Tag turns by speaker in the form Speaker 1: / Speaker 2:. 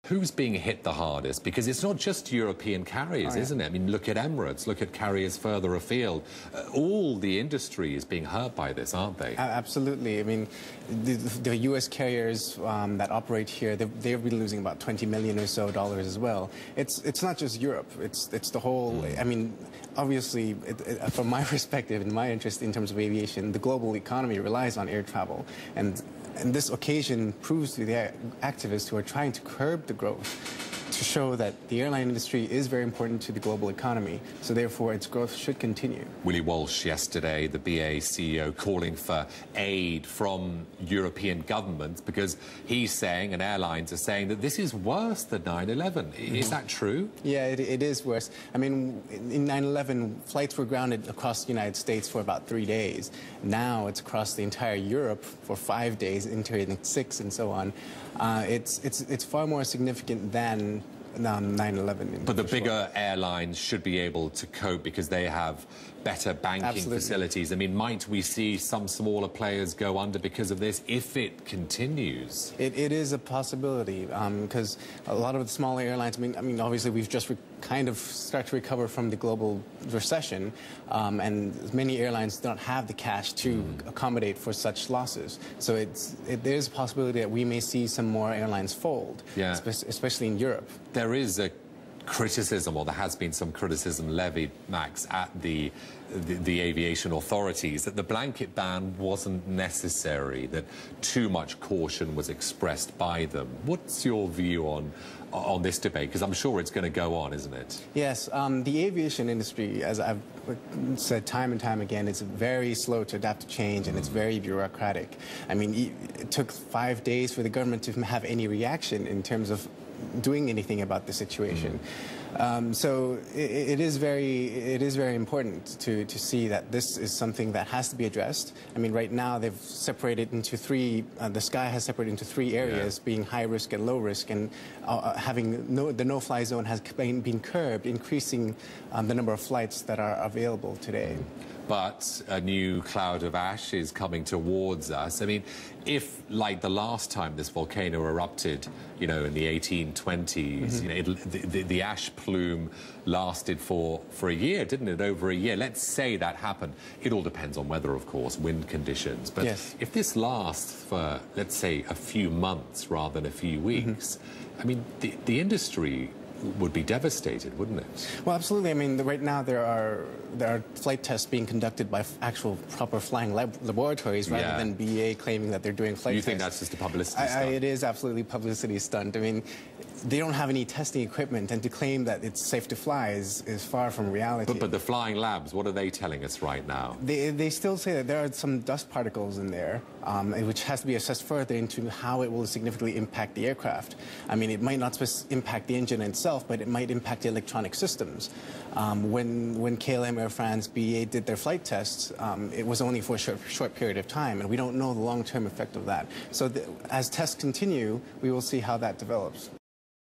Speaker 1: Who's being hit the hardest? Because it's not just European carriers, isn't it? I mean, look at Emirates, look at carriers further afield. All the industry is being hurt by this, aren't they?
Speaker 2: Absolutely. I mean, the U.S. carriers that operate here, they've been losing about $20 million or so as well. It's not just Europe. It's the whole. I mean, obviously, from my perspective and my interest in terms of aviation, the global economy relies on air travel, and this occasion proves to the activists who are trying to curb the growth to show that the airline industry is very important to the global economy, so therefore its growth should continue.
Speaker 1: Willie Walsh yesterday, the BA CEO, calling for aid from European governments because he's saying, and airlines are saying, that this is worse than 9/11. Is that true?
Speaker 2: Yeah, it is worse. I mean, in 9/11, flights were grounded across the United States for about 3 days. Now it's across the entire Europe for 5 days, into 6 and so on. It's far more significant than 9/11.
Speaker 1: But the bigger airlines should be able to cope because they have better banking facilities. I mean, might we see some smaller players go under because of this if it continues?
Speaker 2: It is a possibility because a lot of the smaller airlines, I mean, obviously we've just kind of start to recover from the global recession, and many airlines don't have the cash to accommodate for such losses. So there's a possibility that we may see some more airlines fold, especially in Europe.
Speaker 1: There is a criticism, or there has been some criticism levied, Max, at the aviation authorities that the blanket ban wasn't necessary, that too much caution was expressed by them. What's your view on this debate? Because I'm sure it's going to go on, isn't it?
Speaker 2: Yes, the aviation industry, as I've said time and time again, is very slow to adapt to change, and it's very bureaucratic. I mean, it took 5 days for the government to have any reaction in terms of doing anything about the situation. So it is very important to see that this is something that has to be addressed. I mean, right now they've separated into three. The sky has separated into 3 areas, being high risk and low risk, and having the no-fly zone has been curbed, increasing the number of flights that are available today.
Speaker 1: But a new cloud of ash is coming towards us. I mean, if, like the last time this volcano erupted, you know, in the 1820s, you know, the ash plume lasted for a year, didn't it? Over a year. Let's say that happened. It all depends on weather, of course, wind conditions. But if this lasts for, let's say, a few months rather than a few weeks, I mean, the industry would be devastated, wouldn't it? Well,
Speaker 2: absolutely. I mean, right now there are flight tests being conducted by actual proper flying laboratories rather than BA claiming that they're doing flight tests.
Speaker 1: You think that's just a publicity stunt?
Speaker 2: It is absolutely publicity stunt. I mean, they don't have any testing equipment, and to claim that it's safe to fly is far from reality.
Speaker 1: But the flying labs, what are they telling us right now?
Speaker 2: They still say that there are some dust particles in there, which has to be assessed further into how it will significantly impact the aircraft. I mean, it might not impact the engine itself, but it might impact the electronic systems. When KLM, Air France, BA did their flight tests, it was only for a short period of time, and we don't know the long-term effect of that. So as tests continue, we will see how that develops.